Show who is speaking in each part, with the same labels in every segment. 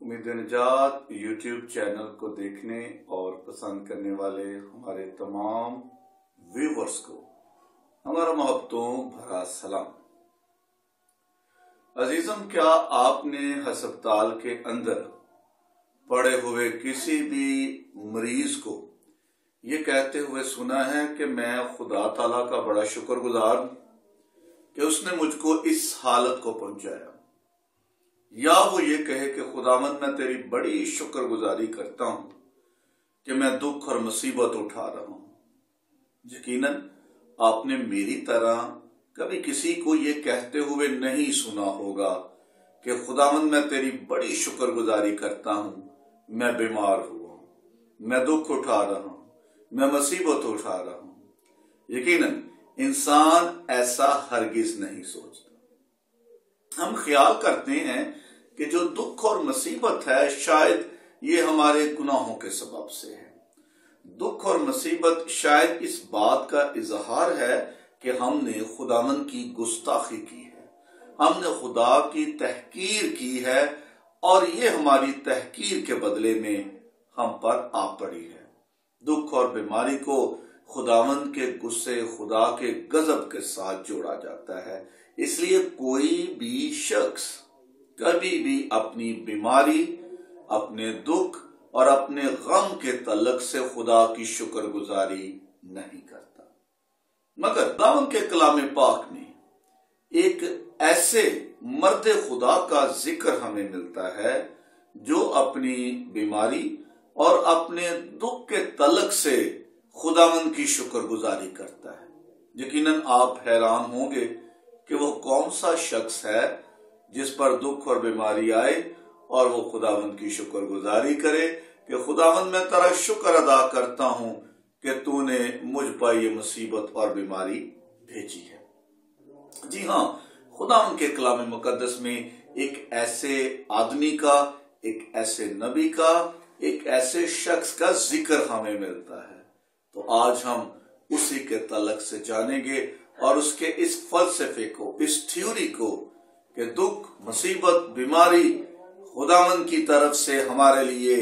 Speaker 1: امید نجات YouTube channel کو دیکھنے اور پسند کرنے والے ہمارے تمام ویورز کو ہمارا محبتوں بھرا سلام۔ عزیزم، کیا آپ نے ہسپتال کے اندر پڑے ہوئے کسی بھی مریض کو یہ کہتے ہوئے سنا ہے کہ میں خدا تعالیٰ کا بڑا شکر گزار ہوں کہ اس نے مجھ کو اس حالت کو پہنچایا، یا وہ یہ کہے کہ خداوند میں تیری بڑی شکر گزاری کرتا ہوں کہ میں دکھ اور مصیبت اٹھا رہا ہوں؟ یقیناً آپ نے میری طرح کبھی کسی کو یہ کہتے ہوئے نہیں سنا ہوگا کہ خداوند میں تیری بڑی شکر گزاری کرتا ہوں، میں بیمار ہوا ہوں، میں دکھ اٹھا رہا ہوں، میں مصیبت اٹھا رہا ہوں۔ یقیناً انسان ایسا ہرگز نہیں سوچتا۔ ہم خیال کرتے ہیں کہ جو دکھ اور مصیبت ہے شاید یہ ہمارے گناہوں کے سبب سے ہے۔ دکھ اور مصیبت شاید اس بات کا اظہار ہے کہ ہم نے خداوند کی گستاخی کی ہے، ہم نے خدا کی تحقیر کی ہے، اور یہ ہماری تحقیر کے بدلے میں ہم پر آ پڑی ہے۔ دکھ اور بیماری کو خداوند کے غصے، خدا کے غضب کے ساتھ جوڑا جاتا ہے۔ اس لیے کوئی بھی شخص کبھی بھی اپنی بیماری، اپنے دکھ اور اپنے غم کے تعلق سے خدا کی شکر گزاری نہیں کرتا۔ مگر خداوند کے کلام پاک میں ایک ایسے مرد خدا کا ذکر ہمیں ملتا ہے جو اپنی بیماری اور اپنے دکھ کے تعلق سے خداوند کی شکر گزاری کرتا ہے۔ یقیناً آپ حیران ہوں گے کہ وہ کون سا شخص ہے جس پر دکھ اور بیماری آئے اور وہ خداوند کی شکر گزاری کرے کہ خداوند میں تیرا شکر ادا کرتا ہوں کہ تو نے مجھ پر یہ مصیبت اور بیماری بھیجی ہے۔ جی ہاں، خداوند کے کلام مقدس میں ایک ایسے آدمی کا، ایک ایسے نبی کا، ایک ایسے شخص کا ذکر ہمیں ملتا ہے۔ تو آج ہم اسی کے تعلق سے جانیں گے اور اس کے اس فلسفے کو، اس تھیوری کو کہ دکھ، مصیبت، بیماری خداوند کی طرف سے ہمارے لیے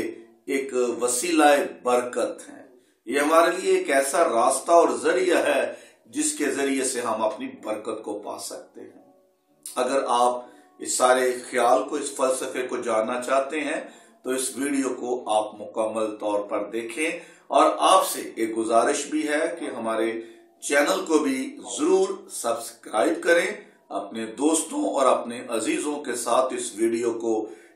Speaker 1: ایک وسیلہ برکت ہے۔ یہ ہمارے لیے ایک ایسا راستہ اور ذریعہ ہے جس کے ذریعے سے ہم اپنی برکت کو پا سکتے ہیں۔ اگر آپ اس سارے خیال کو، اس فلسفے کو جاننا چاہتے ہیں تو اس ویڈیو کو آپ مکمل طور پر دیکھیں، اور آپ سے ایک گزارش بھی ہے کہ ہمارے چینل کو بھی ضرور سبسکرائب کریں، اپنے دوستوں اور اپنے عزیزوں کے ساتھ اس ویڈیو کو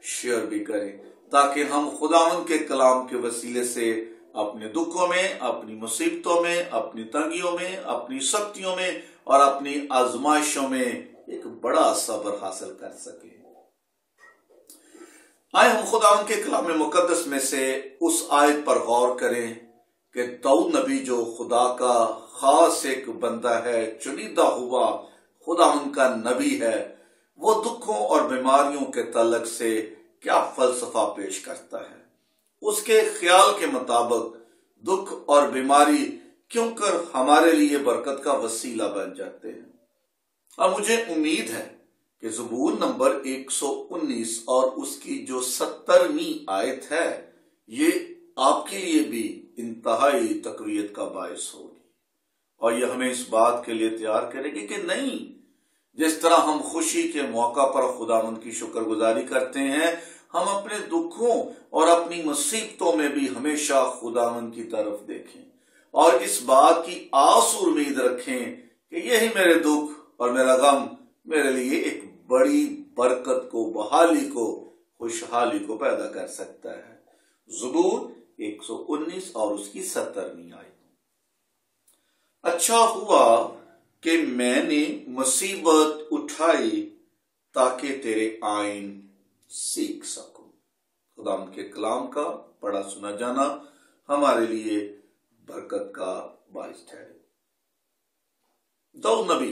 Speaker 1: شیئر بھی کریں، تاکہ ہم خداوند کے کلام کے وسیلے سے اپنے دکھوں میں، اپنی مصیبتوں میں، اپنی تنگیوں میں، اپنی سختیوں میں اور اپنی آزمائشوں میں ایک بڑا صبر حاصل کر سکیں۔ آئے ہم خداوند کے کلام مقدس میں سے اس آیت پر غور کریں کہ داؤد نبی جو خدا کا خاص ایک بندہ ہے، چنیدہ ہوا خداوند کا نبی ہے، وہ دکھوں اور بیماریوں کے تعلق سے کیا فلسفہ پیش کرتا ہے۔ اس کے خیال کے مطابق دکھ اور بیماری کیوں کر ہمارے لیے برکت کا وسیلہ بن جاتے ہیں۔ اور مجھے امید ہے کہ زبور نمبر 119 اور اس کی جو 70ویں آیت ہے یہ آپ کے لیے بھی انتہائی تقویت کا باعث ہوگی، اور یہ ہمیں اس بات کے لیے تیار کرے گی کہ نہیں، جس طرح ہم خوشی کے موقع پر خداوند کی شکر گزاری کرتے ہیں، ہم اپنے دکھوں اور اپنی مصیبتوں میں بھی ہمیشہ خداوند کی طرف دیکھیں اور اس بات کی آس اور امید رکھیں کہ یہی میرے دکھ اور میرا غم میرے لیے ایک بڑی برکت کو، بحالی کو، خوشحالی کو پیدا کر سکتا ہے۔ زبور 119 اور اس کی 70ویں آیت۔ اچھا ہوا کہ میں نے مصیبت اٹھائی تاکہ تیرے آئین سیکھ سکوں۔ خداوند کے کلام کا پڑھا سنا جانا ہمارے لیے برکت کا باعث ٹھہرے۔ داؤد نبی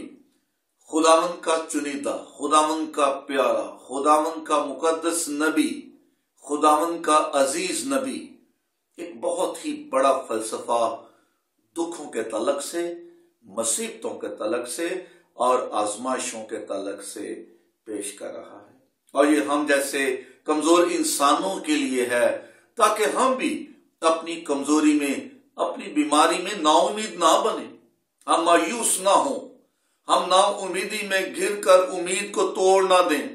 Speaker 1: خداوند کا چنیدہ، خداوند کا پیارا، خداوند کا مقدس نبی، خداوند کا عزیز نبی، ایک بہت ہی بڑا فلسفہ دکھوں کے تعلق سے، مصیبتوں کے تعلق سے اور آزمائشوں کے تعلق سے پیش کر رہا ہے۔ اور یہ ہم جیسے کمزور انسانوں کے لیے ہے، تاکہ ہم بھی اپنی کمزوری میں، اپنی بیماری میں نا امید نہ بنیں، ہم مایوس نہ ہوں، ہم نا امیدی میں گر کر امید کو توڑ نہ دیں،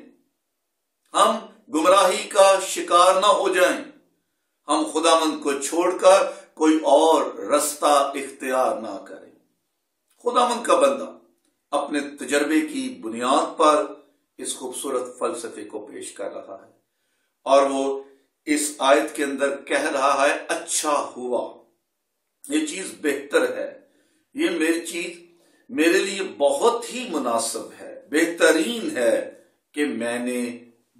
Speaker 1: ہم گمراہی کا شکار نہ ہو جائیں، ہم خداوند کو چھوڑ کر کوئی اور رستہ اختیار نہ کریں۔ خداوند کا بندہ اپنے تجربے کی بنیاد پر اس خوبصورت فلسفے کو پیش کر رہا ہے، اور وہ اس آیت کے اندر کہہ رہا ہے اچھا ہوا، یہ چیز بہتر ہے، یہ میری چیز میرے لیے بہت ہی مناسب ہے، بہترین ہے کہ میں نے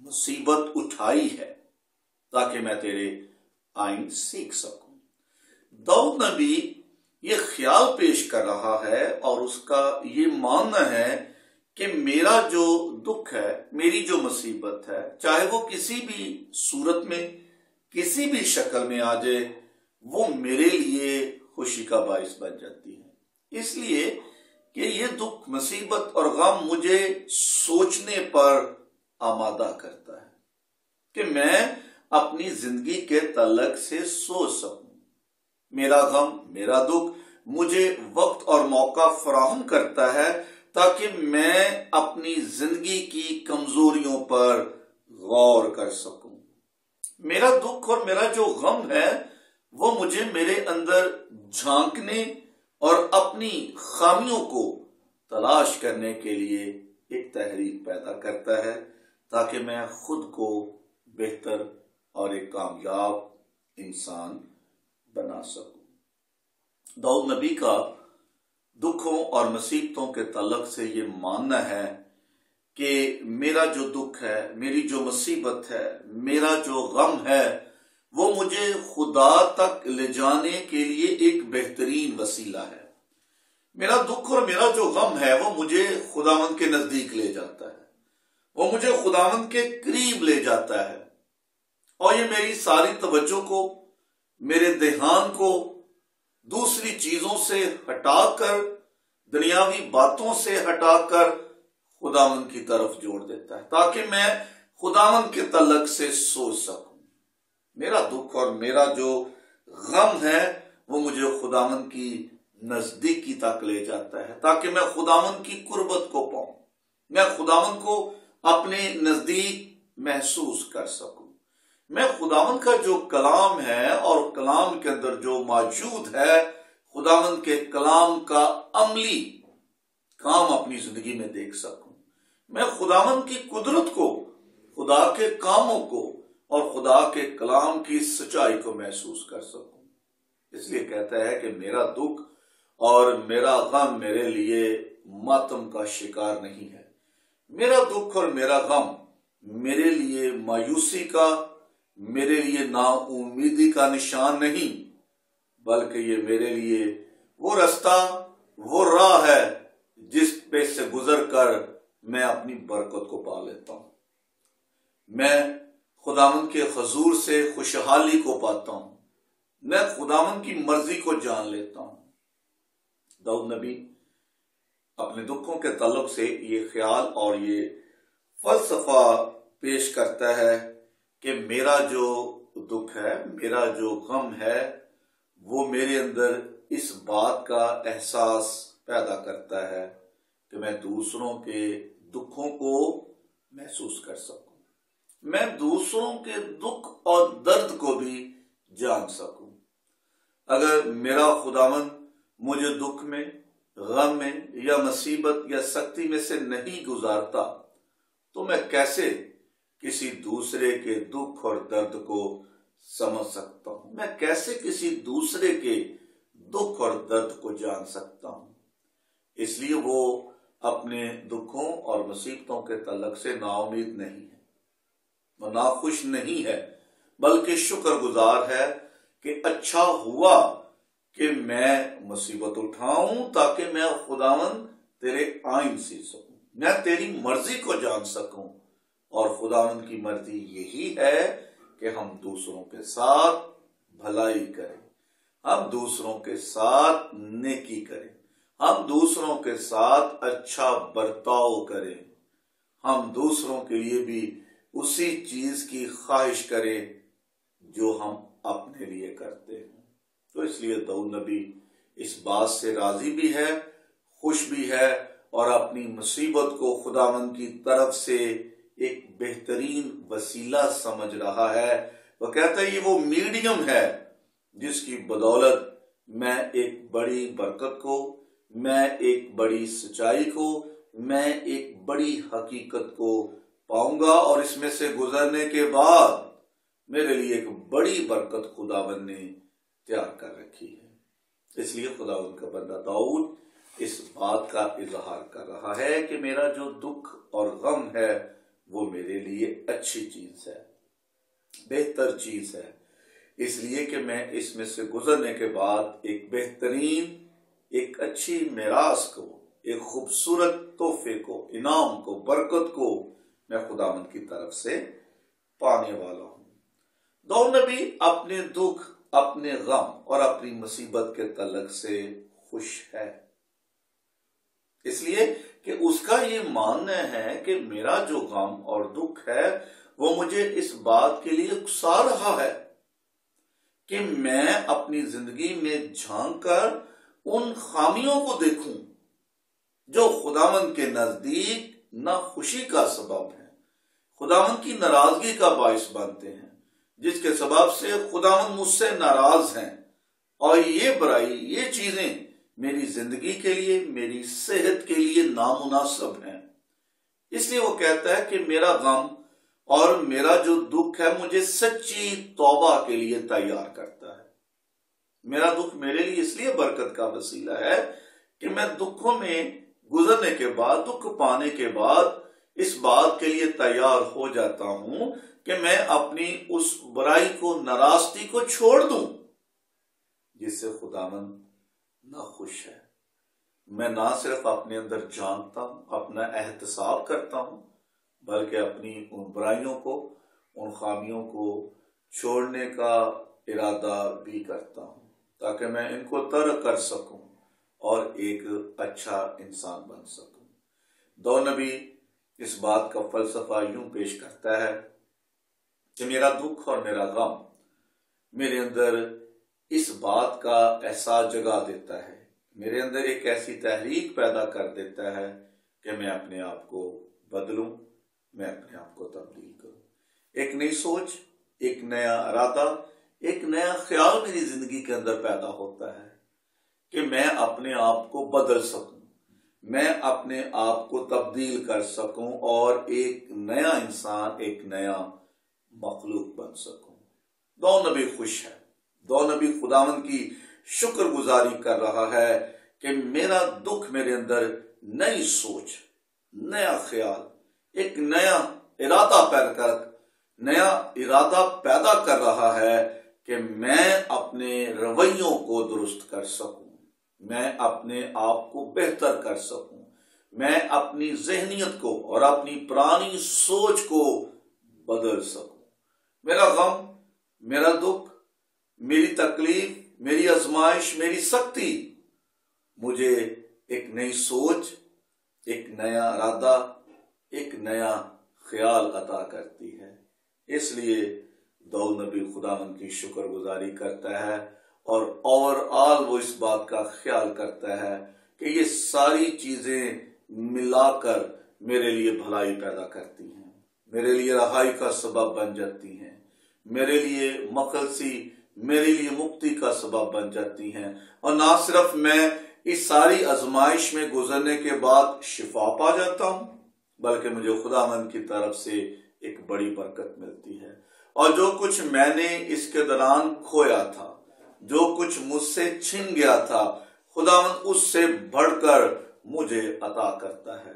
Speaker 1: مصیبت اٹھائی ہے تاکہ میں تیرے آئین سیکھ سکوں۔ داؤد نبی یہ خیال پیش کر رہا ہے اور اس کا یہ ماننا ہے کہ میرا جو دکھ ہے، میری جو مصیبت ہے، چاہے وہ کسی بھی صورت میں، کسی بھی شکل میں آ جائے، وہ میرے لیے خوشی کا باعث بن جاتی ہے، اس لیے کہ یہ دکھ، مصیبت اور غم مجھے سوچنے پر آمادہ کرتا ہے کہ میں اپنی زندگی کے تعلق سے سوچ سکوں۔ میرا غم، میرا دکھ مجھے وقت اور موقع فراہم کرتا ہے تاکہ میں اپنی زندگی کی کمزوریوں پر غور کر سکوں۔ میرا دکھ اور میرا جو غم ہے وہ مجھے میرے اندر جھانکنے اور اپنی خامیوں کو تلاش کرنے کے لیے ایک تحریک پیدا کرتا ہے تاکہ میں خود کو بہتر اور ایک کامیاب انسان بنا سکوں۔ داؤد نبی کا دکھوں اور مصیبتوں کے تعلق سے یہ ماننا ہے کہ میرا جو دکھ ہے، میری جو مصیبت ہے، میرا جو غم ہے، وہ مجھے خدا تک لے جانے کے لیے ایک بہترین وسیلہ ہے۔ میرا دکھ اور میرا جو غم ہے وہ مجھے خداوند کے نزدیک لے جاتا ہے، وہ مجھے خداوند کے قریب لے جاتا ہے، اور یہ میری ساری توجہ کو، میرے دھیان کو دوسری چیزوں سے ہٹا کر، دنیاوی باتوں سے ہٹا کر خداوند کی طرف جوڑ دیتا ہے تاکہ میں خداوند کے تعلق سے سوچ سکوں۔ میرا دکھ اور میرا جو غم ہے وہ مجھے خداوند کی نزدیکی تک لے جاتا ہے تاکہ میں خداوند کی قربت کو پاؤں، میں خداوند کو اپنے نزدیک محسوس کر سکوں۔ میں خداوند کا جو کلام ہے اور کلام کے اندر جو موجود ہے، خداوند کے کلام کا عملی کام اپنی زندگی میں دیکھ سکوں۔ میں خداوند کی قدرت کو، خدا کے کاموں کو اور خدا کے کلام کی سچائی کو محسوس کر سکوں۔ اس لیے کہتا ہے کہ میرا دکھ اور میرا غم میرے لیے ماتم کا شکار نہیں ہے۔ میرا دکھ اور میرا غم میرے لیے مایوسی کا، میرے لیے نا امیدی کا نشان نہیں، بلکہ یہ میرے لیے وہ رستہ، وہ راہ ہے جس پہ سے گزر کر میں اپنی برکت کو پا لیتا ہوں، میں خداوند کے حضور سے خوشحالی کو پاتا ہوں، میں خداوند کی مرضی کو جان لیتا ہوں۔ داؤد نبی اپنے دکھوں کے تعلق سے یہ خیال اور یہ فلسفہ پیش کرتا ہے کہ میرا جو دکھ ہے، میرا جو غم ہے، وہ میرے اندر اس بات کا احساس پیدا کرتا ہے کہ میں دوسروں کے دکھوں کو محسوس کر سکوں، میں دوسروں کے دکھ اور درد کو بھی جان سکوں۔ اگر میرا خداوند مجھے دکھ میں، غم میں یا مصیبت یا سختی میں سے نہیں گزارتا تو میں کیسے کسی دوسرے کے دکھ اور درد کو سمجھ سکتا ہوں؟ میں کیسے کسی دوسرے کے دکھ اور درد کو جان سکتا ہوں؟ اس لیے وہ اپنے دکھوں اور مصیبتوں کے تعلق سے نا امید نہیں ہے، وہ ناخوش نہیں ہے، بلکہ شکر گزار ہے کہ اچھا ہوا کہ میں مصیبت اٹھاؤں تاکہ میں خداوند تیرے آئین سیکھ سکوں، میں تیری مرضی کو جان سکوں۔ اور خداوند کی مرضی یہی ہے کہ ہم دوسروں کے ساتھ بھلائی کریں، ہم دوسروں کے ساتھ نیکی کریں، ہم دوسروں کے ساتھ اچھا برتاؤ کریں، ہم دوسروں کے لیے بھی اسی چیز کی خواہش کریں جو ہم اپنے لیے کرتے ہیں۔ تو اس لیے داؤد نبی اس بات سے راضی بھی ہے، خوش بھی ہے، اور اپنی مصیبت کو خداوند کی طرف سے ایک بہترین وسیلہ سمجھ رہا ہے۔ وہ کہتا ہے یہ وہ میڈیم ہے جس کی بدولت میں ایک بڑی برکت کو، میں ایک بڑی سچائی کو، میں ایک بڑی حقیقت کو پاؤں گا، اور اس میں سے گزرنے کے بعد میرے لیے ایک بڑی برکت خداوند نے تیار کر رکھی ہے۔ اس لیے خداوند کا بندہ داؤد اس بات کا اظہار کر رہا ہے کہ میرا جو دکھ اور غم ہے وہ میرے لیے اچھی چیز ہے، بہتر چیز ہے، اس لیے کہ میں اس میں سے گزرنے کے بعد ایک بہترین، ایک اچھی میراث کو، ایک خوبصورت تحفے کو، انعام کو، برکت کو میں خداوند کی طرف سے پانے والا ہوں۔ داؤد نبی اپنے دکھ، اپنے غم اور اپنی مصیبت کے تعلق سے خوش ہے، اس لیے کہ اس کا یہ ماننا ہے کہ میرا جو غم اور دکھ ہے وہ مجھے اس بات کے لیے اکسا رہا ہے کہ میں اپنی زندگی میں جھانک کر ان خامیوں کو دیکھوں جو خداوند کے نزدیک ناخوشی کا سبب ہے، خداوند کی ناراضگی کا باعث بنتے ہیں، جس کے سبب سے خداوند مجھ سے ناراض ہیں، اور یہ برائی، یہ چیزیں میری زندگی کے لیے، میری صحت کے لیے نامناسب ہیں۔ اس لیے وہ کہتا ہے کہ میرا غم اور میرا جو دکھ ہے مجھے سچی توبہ کے لیے تیار کرتا ہے۔ میرا دکھ میرے لیے اس لیے برکت کا وسیلہ ہے کہ میں دکھوں میں گزرنے کے بعد، دکھ پانے کے بعد اس بات کے لیے تیار ہو جاتا ہوں کہ میں اپنی اس برائی کو، ناراستی کو چھوڑ دوں جس سے خداوند ناخوش ہے۔ میں نہ صرف اپنے اندر جانتا ہوں، اپنا احتساب کرتا ہوں، بلکہ اپنی ان برائیوں کو، ان خامیوں کو چھوڑنے کا ارادہ بھی کرتا ہوں تاکہ میں ان کو ترک کر سکوں اور ایک اچھا انسان بن سکوں۔ داؤد نبی اس بات کا فلسفہ یوں پیش کرتا ہے کہ میرا دکھ اور میرا غم میرے اندر اس بات کا احساس جگا دیتا ہے، میرے اندر ایک ایسی تحریک پیدا کر دیتا ہے کہ میں اپنے آپ کو بدلوں، میں اپنے آپ کو تبدیل کروں، ایک نئی سوچ، ایک نیا ارادہ، ایک نیا خیال میری زندگی کے اندر پیدا ہوتا ہے کہ میں اپنے آپ کو بدل سکوں، میں اپنے آپ کو تبدیل کر سکوں اور ایک نیا انسان، ایک نیا مخلوق بن سکوں۔ داؤد نبی خوش ہے، داؤد نبی خداوند کی شکر گزاری کر رہا ہے کہ میرا دکھ میرے اندر نئی سوچ، نیا خیال، ایک نیا ارادہ پیدا کر رہا ہے کہ میں اپنے رویوں کو درست کر سکوں، میں اپنے آپ کو بہتر کر سکوں، میں اپنی ذہنیت کو اور اپنی پرانی سوچ کو بدل سکوں۔ میرا غم، میرا دکھ، میری تکلیف، میری آزمائش، میری سختی مجھے ایک نئی سوچ، ایک نیا ارادہ، ایک نیا خیال عطا کرتی ہے۔ اس لیے داؤد نبی خداوند کی شکر گزاری کرتا ہے اور اوورآل وہ اس بات کا خیال کرتا ہے کہ یہ ساری چیزیں ملا کر میرے لیے بھلائی پیدا کرتی ہیں، میرے لیے رہائی کا سبب بن جاتی ہیں، میرے لیے مخلصی، میرے لیے مکتی کا سبب بن جاتی ہیں، اور نہ صرف میں اس ساری آزمائش میں گزرنے کے بعد شفا پا جاتا ہوں بلکہ مجھے خداوند کی طرف سے ایک بڑی برکت ملتی ہے، اور جو کچھ میں نے اس کے دوران کھویا تھا، جو کچھ مجھ سے چھن گیا تھا، خداوند اس سے بڑھ کر مجھے عطا کرتا ہے۔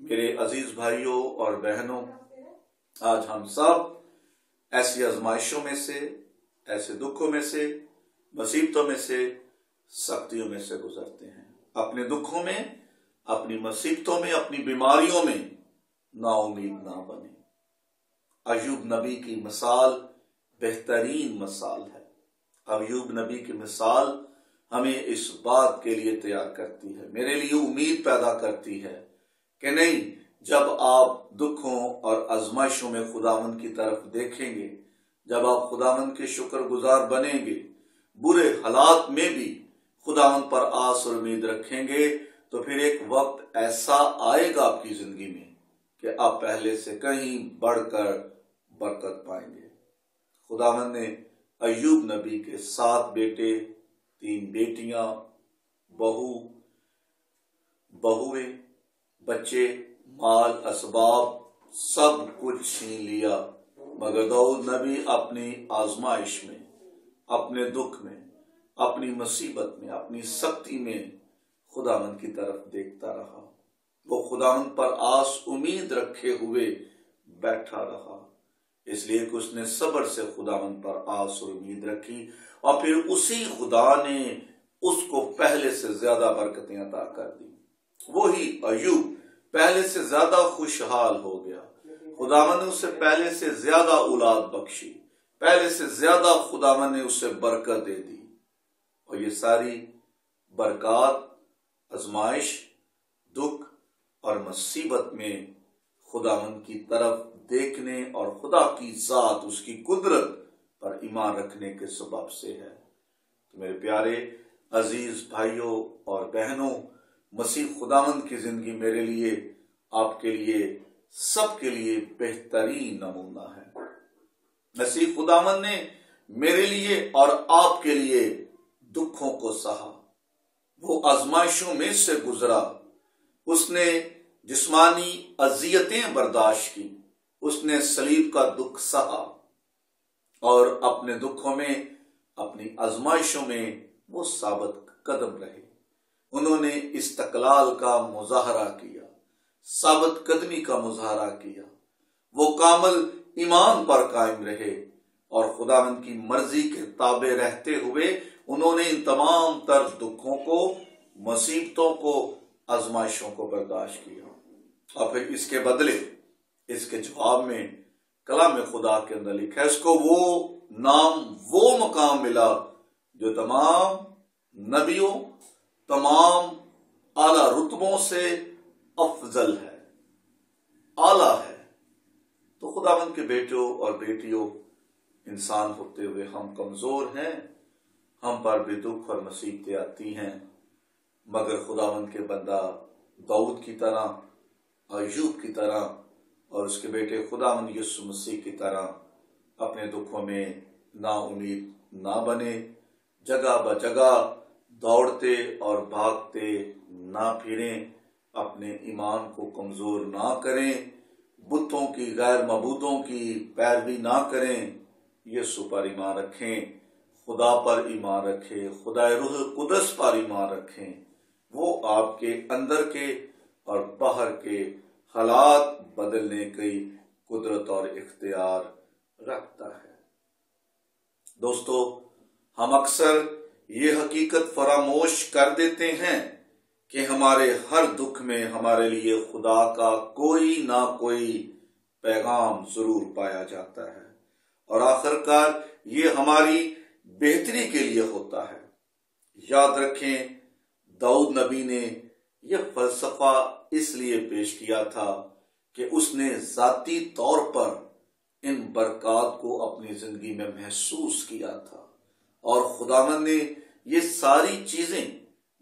Speaker 1: میرے عزیز بھائیوں اور بہنوں، آج ہم سب ایسی آزمائشوں میں سے، ایسے دکھوں میں سے، مصیبتوں میں سے، سختیوں میں سے گزرتے ہیں۔ اپنے دکھوں میں، اپنی مصیبتوں میں، اپنی بیماریوں میں نا امید نہ بنے۔ ایوب نبی کی مثال بہترین مثال ہے۔ ایوب نبی کی مثال ہمیں اس بات کے لیے تیار کرتی ہے، میرے لیے امید پیدا کرتی ہے کہ نہیں، جب آپ دکھوں اور آزمائشوں میں خداوند کی طرف دیکھیں گے، جب آپ خداوند کے شکر گزار بنیں گے، برے حالات میں بھی خداوند پر آس اور امید رکھیں گے، تو پھر ایک وقت ایسا آئے گا آپ کی زندگی میں کہ آپ پہلے سے کہیں بڑھ کر برکت پائیں گے۔ خداوند نے ایوب نبی کے 7 بیٹے، 3 بیٹیاں، بہویں، بچے، مال، اسباب سب کچھ چھین لیا، مگر داؤد نبی اپنی آزمائش میں، اپنے دکھ میں، اپنی مصیبت میں، اپنی سختی میں خداوند کی طرف دیکھتا رہا۔ وہ خداوند پر آس امید رکھے ہوئے بیٹھا رہا، اس لیے کہ اس نے صبر سے خداوند پر آس اور امید رکھی، اور پھر اسی خدا نے اس کو پہلے سے زیادہ برکتیں عطا کر دی۔ وہی ایوب پہلے سے زیادہ خوشحال ہو گیا، خداوند نے اسے پہلے سے زیادہ اولاد بخشی، پہلے سے زیادہ خداوند نے اسے برکت دے دی، اور یہ ساری برکات آزمائش، دکھ اور مصیبت میں خداوند کی طرف دیکھنے اور خدا کی ذات، اس کی قدرت پر ایمان رکھنے کے سبب سے ہے۔ تو میرے پیارے عزیز بھائیوں اور بہنوں، مسیح خداوند کی زندگی میرے لیے، آپ کے لیے، سب کے لیے بہترین نمونہ ہے۔ مسیح خداوند نے میرے لیے اور آپ کے لیے دکھوں کو سہا، وہ آزمائشوں میں سے گزرا، اس نے جسمانی اذیتیں برداشت کی، اس نے صلیب کا دکھ سہا، اور اپنے دکھوں میں، اپنی آزمائشوں میں وہ ثابت قدم رہے۔ انہوں نے استقلال کا مظاہرہ کیا، ثابت قدمی کا مظاہرہ کیا، وہ کامل ایمان پر قائم رہے، اور خداوند کی مرضی کے تابع رہتے ہوئے انہوں نے ان تمام تر دکھوں کو، مصیبتوں کو، آزمائشوں کو برداشت کیا، اور پھر اس کے بدلے، اس کے جواب میں کلام خدا کے اندر لکھا ہے، اس کو وہ نام، وہ مقام ملا جو تمام نبیوں، تمام اعلیٰ رتبوں سے افضل ہے، اعلیٰ ہے۔ تو خداوند کے بیٹوں اور بیٹیوں، انسان ہوتے ہوئے ہم کمزور ہیں، ہم پر بھی دکھ اور مصیبتیں آتی ہیں، مگر خداوند کے بندہ داؤد کی طرح، ایوب کی طرح، اور اس کے بیٹے خداوند یسوع مسیح کی طرح اپنے دکھوں میں نا امید نہ بنے، جگہ بجگہ دوڑتے اور بھاگتے نہ پھریں، اپنے ایمان کو کمزور نہ کریں، بتوں کی، غیر معبودوں کی پیروی نہ کریں، یسوع پر ایمان رکھیں، خدا پر ایمان رکھیں، خدا روح قدس پر ایمان رکھیں۔ وہ آپ کے اندر کے اور باہر کے حالات بدلنے کی قدرت اور اختیار رکھتا ہے۔ دوستو، ہم اکثر یہ حقیقت فراموش کر دیتے ہیں کہ ہمارے ہر دکھ میں ہمارے لیے خدا کا کوئی نہ کوئی پیغام ضرور پایا جاتا ہے، اور آخر کار یہ ہماری بہتری کے لیے ہوتا ہے۔ یاد رکھیں، داؤد نبی نے یہ فلسفہ اس لیے پیش کیا تھا کہ اس نے ذاتی طور پر ان برکات کو اپنی زندگی میں محسوس کیا تھا، اور خداوند نے یہ ساری چیزیں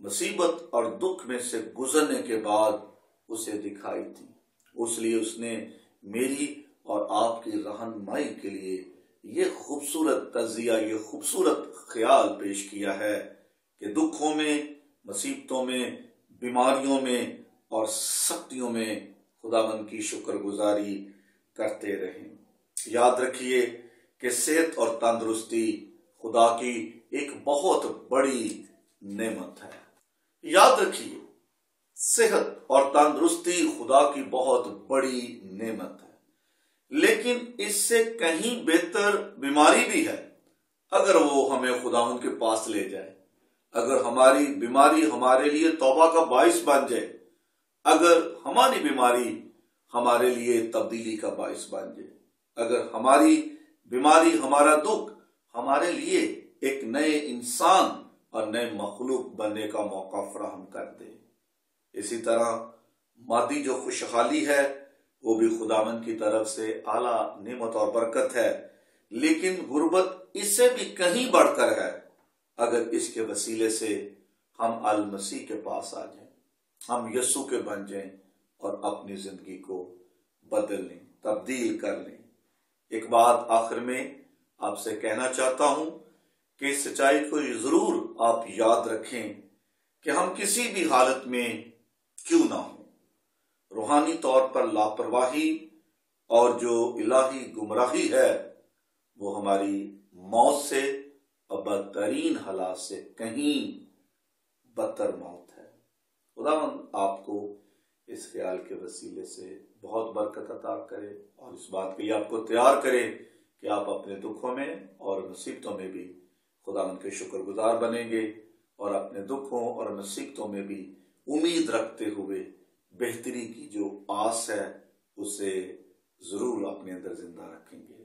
Speaker 1: مصیبت اور دکھ میں سے گزرنے کے بعد اسے دکھائی تھی۔ اس لیے اس نے میری اور آپ کی رہنمائی کے لیے یہ خوبصورت تجزیہ، یہ خوبصورت خیال پیش کیا ہے کہ دکھوں میں، مصیبتوں میں، بیماریوں میں اور سختیوں میں خداوند کی شکر گزاری کرتے رہیں۔ یاد رکھیے کہ صحت اور تندرستی خدا کی ایک بہت بڑی نعمت ہے۔ یاد رکھیے، صحت اور تندرستی خدا کی بہت بڑی نعمت ہے، لیکن اس سے کہیں بہتر بیماری بھی ہے اگر وہ ہمیں خداوند کے پاس لے جائے، اگر ہماری بیماری ہمارے لیے توبہ کا باعث بن جائے، اگر ہماری بیماری ہمارے لیے تبدیلی کا باعث بن جائے، اگر ہماری بیماری، ہمارا دکھ ہمارے لیے ایک نئے انسان اور نئے مخلوق بننے کا موقع فراہم کر دے۔ اسی طرح مادی جو خوشحالی ہے وہ بھی خداوند کی طرف سے اعلیٰ نعمت اور برکت ہے، لیکن غربت اس سے بھی کہیں بڑھ کر ہے اگر اس کے وسیلے سے ہم المسیح کے پاس آ جائیں، ہم یسوع کے بن جائیں اور اپنی زندگی کو بدل لیں، تبدیل کر لیں۔ ایک بات آخر میں آپ سے کہنا چاہتا ہوں کہ اس سچائی کو ضرور آپ یاد رکھیں کہ ہم کسی بھی حالت میں کیوں نہ ہوں، روحانی طور پر لاپرواہی اور جو الہی گمراہی ہے وہ ہماری موت سے اور بدترین حالات سے کہیں بدتر موت ہے۔ خداوند آپ کو اس خیال کے وسیلے سے بہت برکت عطا کرے اور اس بات کے لیے آپ کو تیار کرے کہ آپ اپنے دکھوں میں اور مصیبتوں میں بھی خداوند کے شکر گزار بنیں گے اور اپنے دکھوں اور مصیبتوں میں بھی امید رکھتے ہوئے بہتری کی جو آس ہے اسے ضرور اپنے اندر زندہ رکھیں گے۔